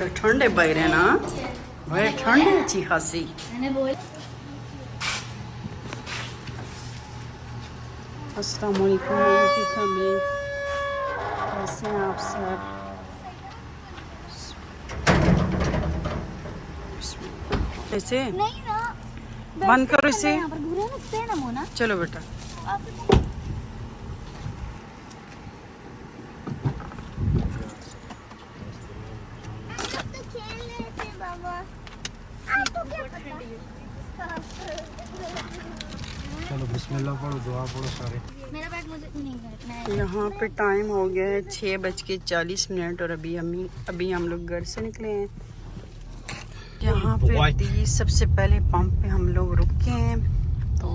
ठंड है बाहर है ना, भाई ठंड है अच्छी खासी। अस्सलाम वालेकुम मेरी फैमिली, कैसे हैं आप सब? ऐसे बंद करो इसे। चलो बेटा, चलो बिस्मिल्लाह पढ़ो, दुआ पढ़ो सारे। मेरा बैग मुझे नहीं करना है। यहाँ पे टाइम हो गया है 6:40 और अभी हम लोग घर से निकले हैं। यहाँ पे सबसे पहले पंप पे हम लोग रुके हैं, तो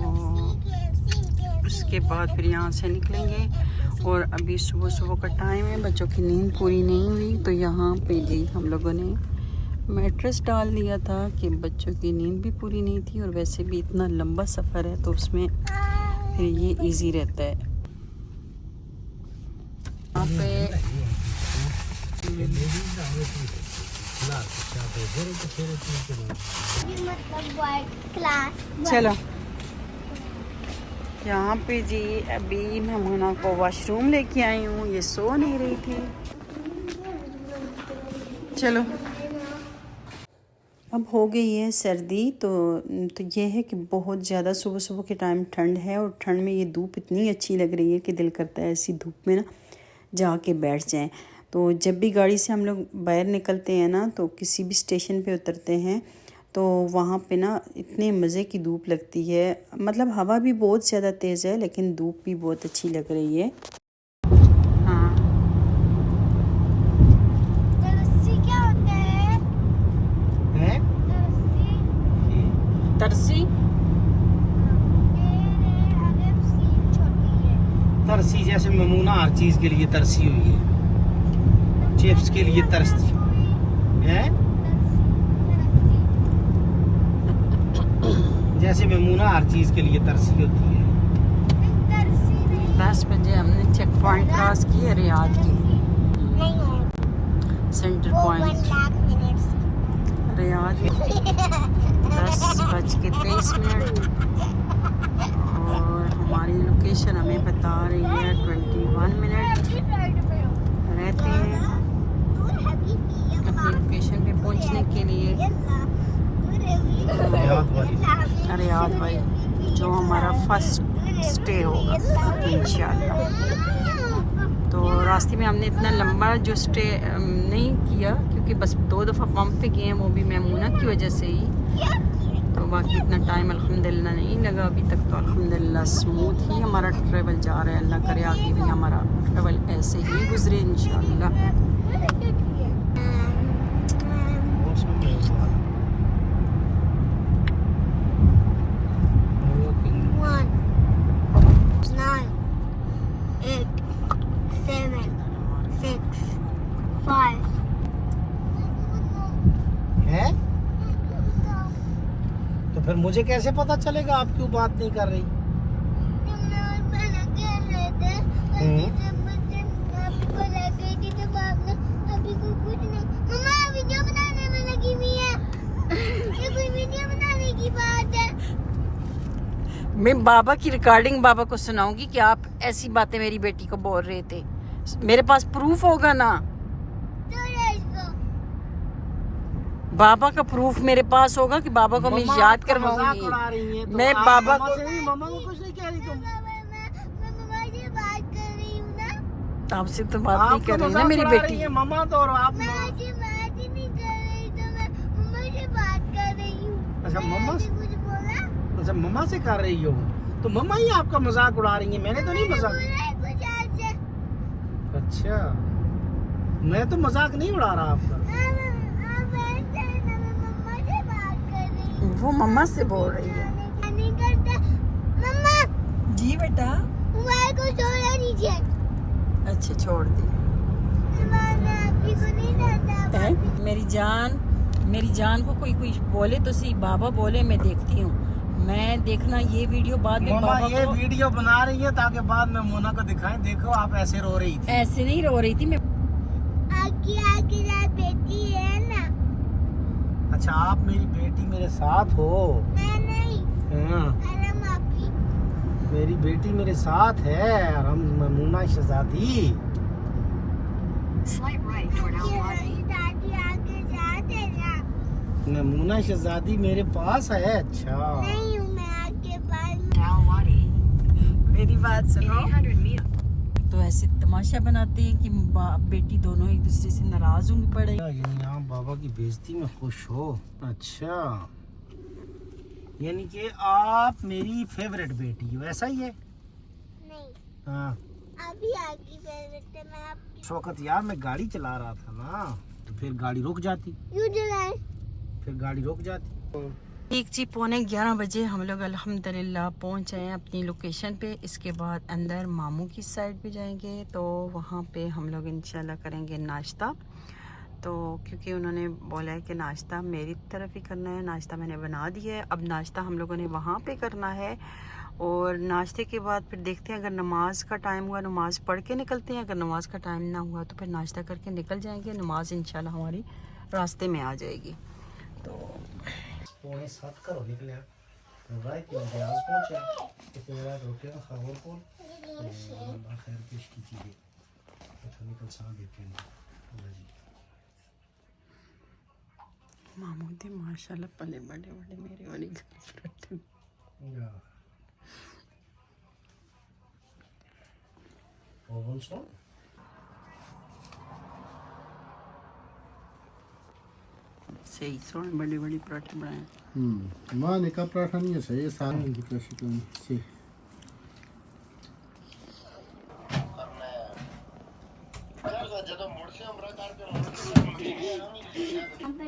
उसके बाद फिर यहाँ से निकलेंगे। और अभी सुबह का टाइम है, बच्चों की नींद पूरी नहीं हुई, तो यहाँ पे जी हम लोगों ने मैट्रेस डाल दिया था कि बच्चों की नींद भी पूरी नहीं थी, और वैसे भी इतना लंबा सफ़र है तो उसमें फिर ये इजी रहता है। यहाँ पे चलो, यहाँ पे जी अभी मैं मोना को वॉशरूम लेके आई हूँ, ये सो नहीं रही थी। चलो, अब हो गई है सर्दी, तो ये है कि बहुत ज़्यादा सुबह के टाइम ठंड है, और ठंड में ये धूप इतनी अच्छी लग रही है कि दिल करता है ऐसी धूप में ना जाके बैठ जाएं। तो जब भी गाड़ी से हम लोग बाहर निकलते हैं ना, तो किसी भी स्टेशन पे उतरते हैं तो वहाँ पे ना इतने मज़े की धूप लगती है। मतलब हवा भी बहुत ज़्यादा तेज़ है, लेकिन धूप भी बहुत अच्छी लग रही है। तरसी जैसे ममूना हर चीज के लिए तरसी हुई है, चिप्स के लिए तरसी है, जैसे ममूना हर चीज के लिए तरसी होती है। 10 बजे हमने चेक पॉइंट क्रॉस किया, रियाद की सेंटर पॉइंट रियाद 10:23 और हमारी लोकेशन हमें बता रही है 21 मिनट रहते हैं अपनी लोकेशन पे पहुंचने के लिए। रियाद भाई जो हमारा फर्स्ट स्टे होगा इंशाल्लाह। तो रास्ते में हमने इतना लंबा जो स्टे नहीं किया, क्योंकि बस 2 दफ़ा पंप पे गए हैं, वो भी मैमूना की वजह से ही। तो बाकी इतना टाइम अल्हम्दुलिल्लाह नहीं लगा अभी तक, तो अल्हम्दुलिल्लाह स्मूथ ही हमारा ट्रैवल जा रहा है। अल्लाह करे आगे भी हमारा ट्रैवल ऐसे ही गुजरे इंशाल्लाह। तो फिर मुझे कैसे पता चलेगा आप क्यों बात नहीं कर रही? मैं बाबा की रिकॉर्डिंग बाबा को सुनाऊंगी कि आप ऐसी बातें मेरी बेटी को बोल रहे थे। मेरे पास प्रूफ होगा ना, बाबा का प्रूफ मेरे पास होगा कि बाबा को मैं याद करवाऊंगी। मैं बाबा को मम्मा को कुछ नहीं कह रही तुम? आपसे तो बात नहीं कर रही ना मेरी बेटी। मम्मा तो और आप अच्छा मम्मा से कर रही हो, तो मम्मा ही आपका मजाक उड़ा रही है, मैंने तो नहीं मजाक। अच्छा, मैं तो मजाक नहीं उड़ा रहा आपका। वो मम्मा से बोल रही है। मम्मा जी बेटा, मोबाइल को छोड़ा नीचे। अच्छा छोड़ दी। मेरी जान को कोई बोले तो सही, बाबा बोले मैं देखती हूँ। मैं देखना ये वीडियो बाद में बाबा ये वीडियो बना रही है ताकि बाद में मोना को दिखाएं, देखो आप ऐसे रो रही थी। ऐसे नहीं रो रही थी मैं। आगे बेटी है ना, अच्छा आप मेरी बेटी मेरे साथ हो। मैं नहीं, हाँ अरे मापी। मेरी बेटी मेरे साथ है और हम ममूना शहजादी। Slight right toward Al Wadi. दादी आगे जाते ना। ममूना शहजादी मेरे पास है। अच्छा नहीं हूँ मैं आगे पास। Al Wadi. मेरी बात सुनो। 800 meters. तो ऐसे तमाशा बनाते हैं कि बाप बेटी दोनों एक दूसरे से नाराज होंगे पड़े। यानी आप बाबा की बेइज्जती में खुश हो। अच्छा यानी कि आप मेरी फेवरेट बेटी हो, ऐसा ही है? नहीं, हाँ अभी आगे बैठते मैं आपकी। उस वक्त यार मैं गाड़ी चला रहा था ना, तो फिर गाड़ी रुक जाती, यूँ जलाए। फिर गाड़ी रुक जाती। एक जी 11:15 बजे हम लोग अल्हम्दुलिल्लाह पहुंच गए अपनी लोकेशन पे। इसके बाद अंदर मामू की साइड पे जाएंगे, तो वहाँ पे हम लोग इंशाल्लाह करेंगे नाश्ता। तो क्योंकि उन्होंने बोला है कि नाश्ता मेरी तरफ ही करना है, नाश्ता मैंने बना दिया है, अब नाश्ता हम लोगों ने वहाँ पे करना है। और नाश्ते के बाद फिर देखते हैं, अगर नमाज का टाइम हुआ नमाज पढ़ के निकलते हैं, अगर नमाज का टाइम ना हुआ तो फिर नाश्ता करके निकल जाएंगे। नमाज इंशाल्लाह हमारी रास्ते में आ जाएगी। तो 6:45 करो निकले रात में ब्याज पहुंचे तो मेरा रोके का खबर को अल्लाह खैर पेश की थी तो निकल सा देते हैं अल्लाह जी। मामू थे माशाल्लाह पले बड़े बड़े मेरे वाली गर्लफ्रेंड या ओवन सो सही सोन बड़ी बड़ी पराठे बनाए। माँ ने का पराठा नहीं है सही सारे दिखा शिकन से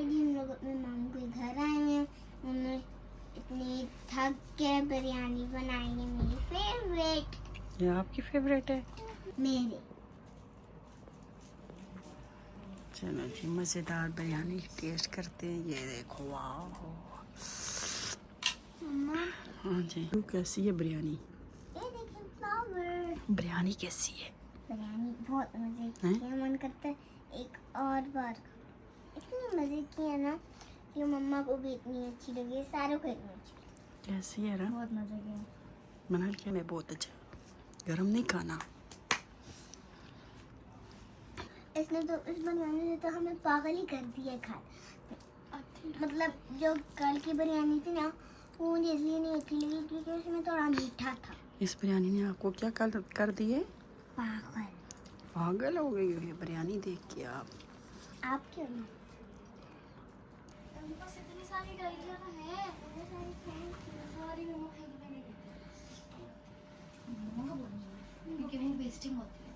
हम लोग अपने मामू के घर आए हैं, उन्होंने इतनी थक के बिरयानी बनाई है, मेरी फेवरेट। ये आपकी फेवरेट है? मेरे चलो जी मज़ेदार बिरयानी टेस्ट करते हैं। ये देखो वाह मम्मा, हाँ जी। तो कैसी है बिरयानी? ये देखिए फ्लावर। बिरयानी कैसी है? बिरयानी बहुत मजे की है, मन करता है एक और बार। इतनी मजे की है ना कि मम्मा को भी इतनी अच्छी लगी, सारों को इतनी अच्छी लगी। कैसी है ना? बहुत मजे की है। मनाल क्या है बहुत अच्छा, गरम नहीं खाना। इसने तो इस बिरयानी ने तो हमें पागल ही कर दिया खा। मतलब जो कल की बिरयानी थी ना, वो मुझे इसलिए नहीं अच्छी लगी क्योंकि उसमें थोड़ा मीठा था। इस बिरयानी ने आपको क्या कर दिए? पागल। पागल हो गई हो ये बिरयानी देख के आप क्यों ना? इतनी सारी डालियां है, क्योंकि वो वेस्टिंग होती है।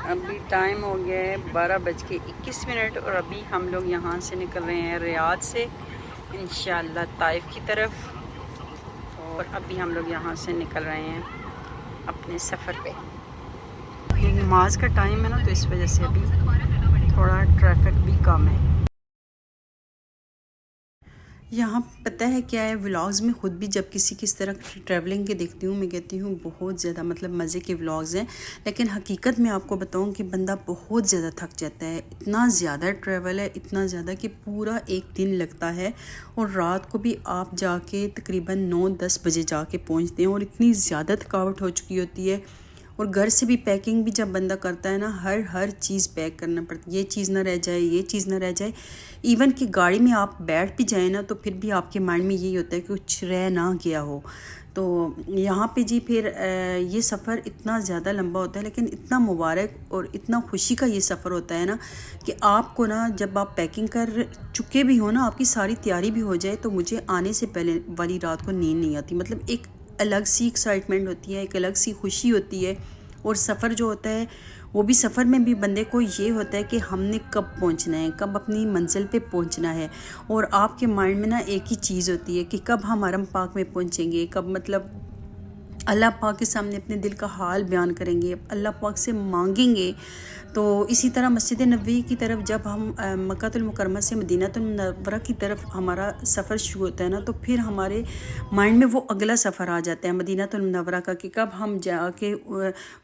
अभी टाइम हो गया है 12:21 और अभी हम लोग यहाँ से निकल रहे हैं रियाद से इंशाल्लाह ताइफ की तरफ। और अभी हम लोग यहाँ से निकल रहे हैं अपने सफ़र पे। ये नमाज का टाइम है ना, तो इस वजह से अभी थोड़ा ट्रैफिक भी कम है यहाँ। पता है क्या है, व्लॉग्स में ख़ुद भी जब किस तरह ट्रैवलिंग के देखती हूँ, मैं कहती हूँ बहुत ज़्यादा मतलब मज़े के व्लॉग्स हैं, लेकिन हकीकत में आपको बताऊँ कि बंदा बहुत ज़्यादा थक जाता है। इतना ज़्यादा ट्रैवल है, इतना ज़्यादा कि पूरा एक दिन लगता है और रात को भी आप जाके तकरीबन 9-10 बजे जाके पहुँचते हैं और इतनी ज़्यादा थकावट हो चुकी होती है। और घर से भी पैकिंग भी जब बंदा करता है ना, हर चीज़ पैक करना पड़ती है, ये चीज़ ना रह जाए, ये चीज़ ना रह जाए। इवन कि गाड़ी में आप बैठ भी जाए ना, तो फिर भी आपके माइंड में यही होता है कि कुछ रह ना गया हो। तो यहाँ पे जी फिर ये सफ़र इतना ज़्यादा लंबा होता है, लेकिन इतना मुबारक और इतना खुशी का ये सफ़र होता है ना कि आपको ना जब आप पैकिंग कर चुके भी हो ना, आपकी सारी तैयारी भी हो जाए, तो मुझे आने से पहले वाली रात को नींद नहीं आती। मतलब एक अलग सी एक्साइटमेंट होती है, एक अलग सी खुशी होती है। और सफ़र जो होता है वो भी, सफ़र में भी बंदे को ये होता है कि हमने कब पहुंचना है, कब अपनी मंजिल पे पहुंचना है। और आपके माइंड में ना एक ही चीज़ होती है कि कब हम हरम पाक में पहुंचेंगे, कब मतलब अल्लाह पाक के सामने अपने दिल का हाल बयान करेंगे, अल्लाह पाक से मांगेंगे। तो इसी तरह मस्जिद नबवी की तरफ जब हम मक्कातुल मुकर्रमा से मदीनातुल मुनव्वरा की तरफ हमारा सफ़र शुरू होता है ना, तो फिर हमारे माइंड में वो अगला सफ़र आ जाता है मदीनातुल मुनव्वरा का, कि कब हम जाके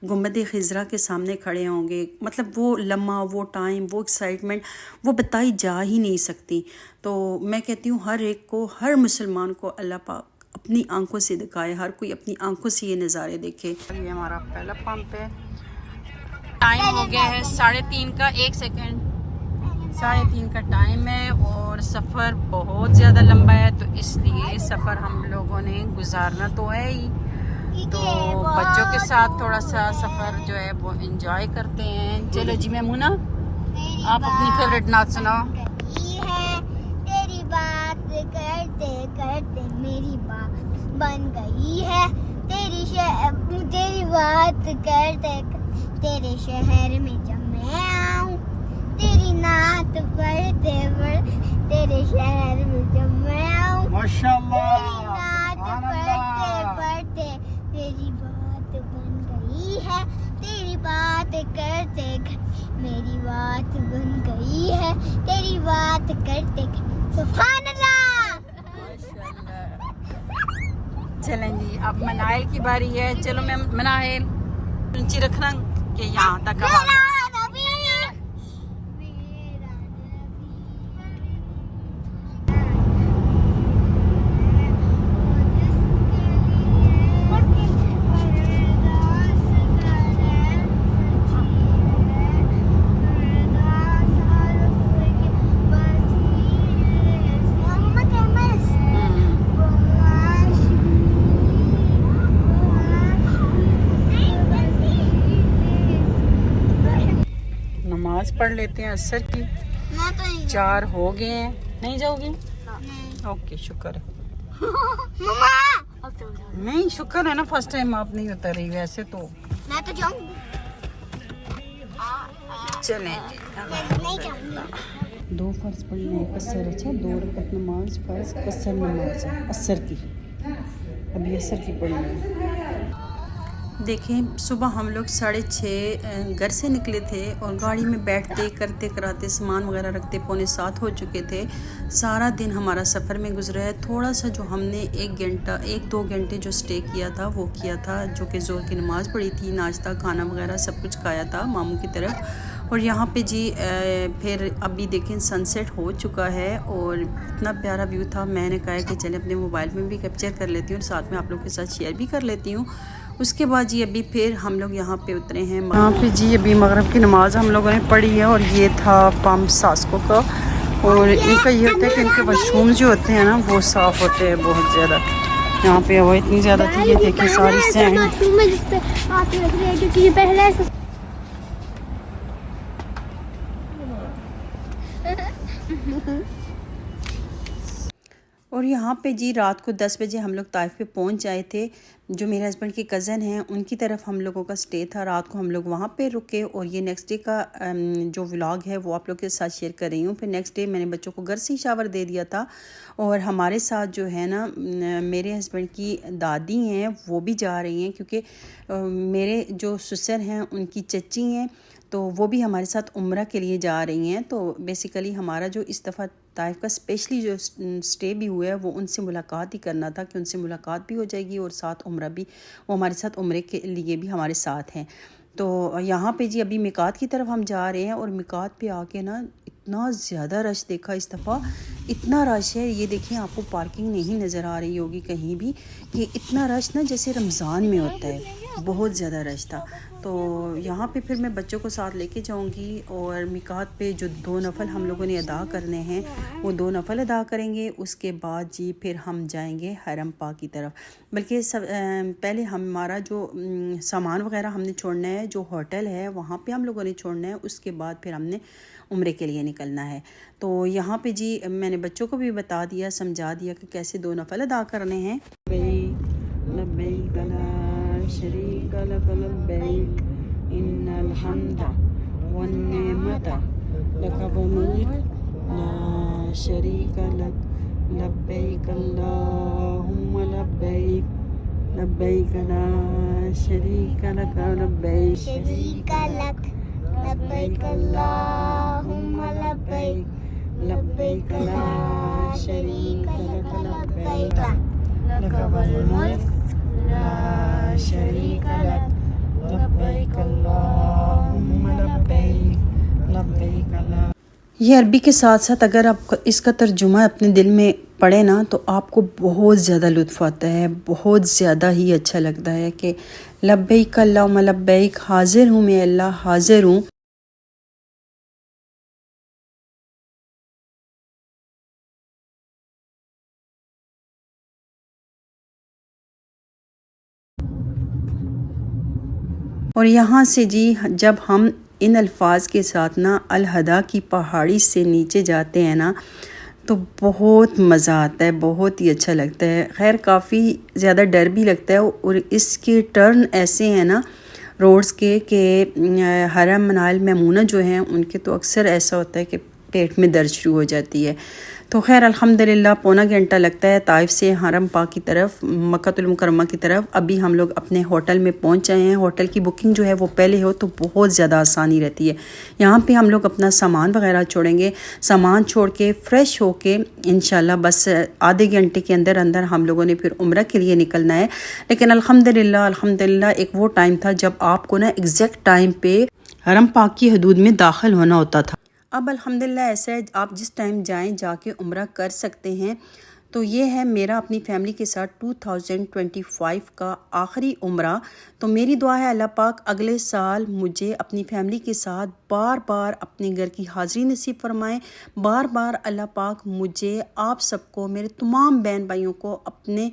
गुंबद खिज़रा के सामने खड़े होंगे। मतलब वो लम्हा, वो टाइम, वो एक्साइटमेंट वो बताई जा ही नहीं सकती। तो मैं कहती हूँ हर एक को, हर मुसलमान को अल्लाह पाक अपनी आंखों से दिखाए, हर कोई अपनी आंखों से ये नज़ारे देखे। ये हमारा पहला पंप है। टाइम हो गया है 3:30 का, 1 सेकेंड, 3:30 का टाइम है और सफ़र बहुत ज़्यादा लंबा है, तो इसलिए सफ़र हम लोगों ने गुजारना तो है ही, तो बच्चों के साथ थोड़ा सा सफ़र जो है वो एंजॉय करते हैं। चलो जी मैमूना, आप अपनी फेवरेट नाच सुनाओ। तेरी बात करते करते मेरी बात बन गई है, तेरी बात करते तेरे शहर में जब मैं आऊं, तेरी नात पढ़ते तेरे शहर में जब मैं आऊं, माशाअल्लाह, नात पढ़ते मेरी बात बन गई है, तेरी बात करते मेरी बात बन गई है, तेरी बात करते सुभान अल्लाह। चलें जी, अब मनाइल की बारी है। चलो मैं मनाइल ऊंची रखना कि यहाँ तक आवाज़। नमाज पढ़ लेते हैं असर की, 4 हो गए हैं। नहीं जाओगी? ओके, शुक्र है। नहीं, शुक्र है ना, फर्स्ट टाइम आप नहीं उतर रही, वैसे तो मैं तो जाऊंगी। चलें जी। 2 फर्ज पढ़ने हैं कसर, अच्छा 2 रकात नमाज फर्ज कसर नमाज है असर की, अभी असर की पढ़नी है। देखें, सुबह हम लोग 6:30 घर से निकले थे और गाड़ी में बैठते करते कराते सामान वगैरह रखते 6:45 हो चुके थे। सारा दिन हमारा सफ़र में गुजरा है। थोड़ा सा जो हमने 1-2 घंटे जो स्टे किया था वो किया था, जो कि ज़ोर की नमाज़ पढ़ी थी, नाश्ता खाना वगैरह सब कुछ खाया था मामू की तरफ। और यहाँ पे जी फिर अभी देखें सनसेट हो चुका है और इतना प्यारा व्यू था। मैंने कहा कि चले अपने मोबाइल में भी कैप्चर कर लेती हूँ और साथ में आप लोगों के साथ शेयर भी कर लेती हूँ। उसके बाद जी अभी फिर हम लोग यहाँ पे उतरे हैं। यहाँ पे जी अभी मगरिब की नमाज़ हम लोगों ने पढ़ी है और ये था पंप सास्को का। और इनका ये होता है कि इनके वॉशरूम जो होते हैं ना वो साफ़ होते हैं बहुत ज़्यादा। यहाँ पे हवा इतनी ज़्यादा थी, ये देखिए सारी सैंड। और यहाँ पे जी रात को 10 बजे हम लोग ताइफ पे पहुँच जाए थे। जो मेरे हस्बैंड के कज़न हैं उनकी तरफ हम लोगों का स्टे था। रात को हम लोग वहाँ पे रुके और ये नेक्स्ट डे का जो व्लॉग है वो आप लोग के साथ शेयर कर रही हूँ। फिर नेक्स्ट डे मैंने बच्चों को घर से ही शावर दे दिया था और हमारे साथ जो है ना मेरे हस्बैंड की दादी हैं वो भी जा रही हैं, क्योंकि मेरे जो ससुर हैं उनकी चची हैं तो वो भी हमारे साथ उम्रा के लिए जा रही हैं। तो बेसिकली हमारा जो इस दफ़ा ताइफ का स्पेशली जो स्टे भी हुआ है वो उनसे मुलाकात ही करना था कि उनसे मुलाकात भी हो जाएगी और साथ उम्रा भी, वो हमारे साथ उम्रे के लिए भी हमारे साथ हैं। तो यहाँ पे जी अभी मिकात की तरफ हम जा रहे हैं और मिकात पे आके ना इतना ज़्यादा रश देखा इस दफ़ा, इतना रश है। ये देखिए आपको पार्किंग नहीं नज़र आ रही होगी कहीं भी, कि इतना रश ना जैसे रमज़ान में होता है, बहुत ज़्यादा रश था। तो यहाँ पे फिर मैं बच्चों को साथ लेके जाऊँगी और मिकात पे जो 2 नफल हम लोगों ने अदा करने हैं वो 2 नफल अदा करेंगे। उसके बाद जी फिर हम जाएंगे हरम पाक की तरफ। बल्कि पहले हमारा जो सामान वगैरह हमने छोड़ना है, जो होटल है वहाँ पे हम लोगों ने छोड़ना है, उसके बाद फिर हमने उम्रे के लिए निकलना है। तो यहाँ पे जी मैंने बच्चों को भी बता दिया, समझा दिया कि कैसे 2 नफल अदा करने हैं। शरीक लक लब्बैक इन्नल हम्दा वन निअमता लक वल मुल्क ला शरीक लक लब्बैक अल्लाहुम्मा लब्बैक लब्बैक ला शरीक लक लब्बैक शरीक लक लब्बैक अल्लाहुम्मा लब्बैक लब्बैक ला शरीक लक लब्बैक लक वल मुल्क ला शरीक लक लब्बैक अल्लाहुम्मा लब्बैक लब्बैक ला। ये अरबी के साथ साथ अगर आप इसका तर्जुमा अपने दिल में पढ़े ना तो आपको बहुत ज़्यादा लुत्फ़ आता है, बहुत ज़्यादा ही अच्छा लगता है कि लब्बैक अल्लाहुम्मा लब्बैक, हाजिर हूँ मैं अल्लाह, हाजिर हूँ। और यहाँ से जी जब हम इन अल्फाज के साथ ना अल-हदा की पहाड़ी से नीचे जाते हैं ना तो बहुत मज़ा आता है, बहुत ही अच्छा लगता है। खैर काफ़ी ज़्यादा डर भी लगता है और इसके टर्न ऐसे हैं ना रोड्स के कि हरम मनाल मैमूना जो हैं उनके तो अक्सर ऐसा होता है कि पेट में दर्द शुरू हो जाती है। तो खैर अल्हम्दुलिल्लाह पौना घंटा लगता है ताइफ से हरम पाक की तरफ, मक्कातुल मुकर्रमा की तरफ। अभी हम लोग अपने होटल में पहुंच गए हैं। होटल की बुकिंग जो है वो पहले हो तो बहुत ज़्यादा आसानी रहती है। यहाँ पे हम लोग अपना सामान वगैरह छोड़ेंगे, सामान छोड़ के फ़्रेश होके इंशाल्लाह बस आधे घंटे के अंदर अंदर हम लोगों ने फिर उम्रा के लिए निकलना है। लेकिन अल्हम्दुलिल्लाह एक वो टाइम था जब आपको ना एग्जैक्ट टाइम पे हरम पाक की हदूद में दाखिल होना होता था। अब अल्हम्दुलिल्लाह ऐसा है आप जिस टाइम जाएं जाके उम्रा कर सकते हैं। तो ये है मेरा अपनी फ़ैमिली के साथ 2025 का आखिरी उम्रा। तो मेरी दुआ है अल्लाह पाक अगले साल मुझे अपनी फ़ैमिली के साथ बार बार अपने घर की हाज़िरी नसीब फरमाएं। बार बार अल्लाह पाक मुझे आप सबको, मेरे तमाम बहन भाइयों को अपने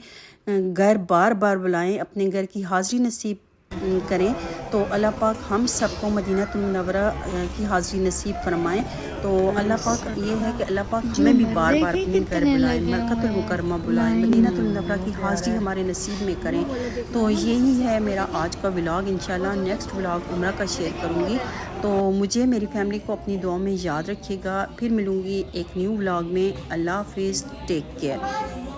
घर बार बार बुलाएं, अपने घर की हाज़िरी नसीब करें। तो अल्लाह पाक हम सबको मदीनातुल मुनव्वरा की हाज़िरी नसीब फरमाएं। तो अल्लाह पाक ये है कि अल्लाह पाक हमें भी बार बार अपने घर बुलाएं, मक्कातुल मुकर्रमा बुलाएं, मदीनातुल मुनव्वरा की हाज़िरी हमारे नसीब में करें। तो यही है मेरा आज का व्लॉग। इंशाल्लाह नेक्स्ट व्लॉग उम्रा का शेयर करूँगी। तो मुझे मेरी फैमिली को अपनी दुआ में याद रखिएगा। फिर मिलूँगी एक न्यू व्लॉग में। अल्लाह हाफ़िज़, टेक केयर।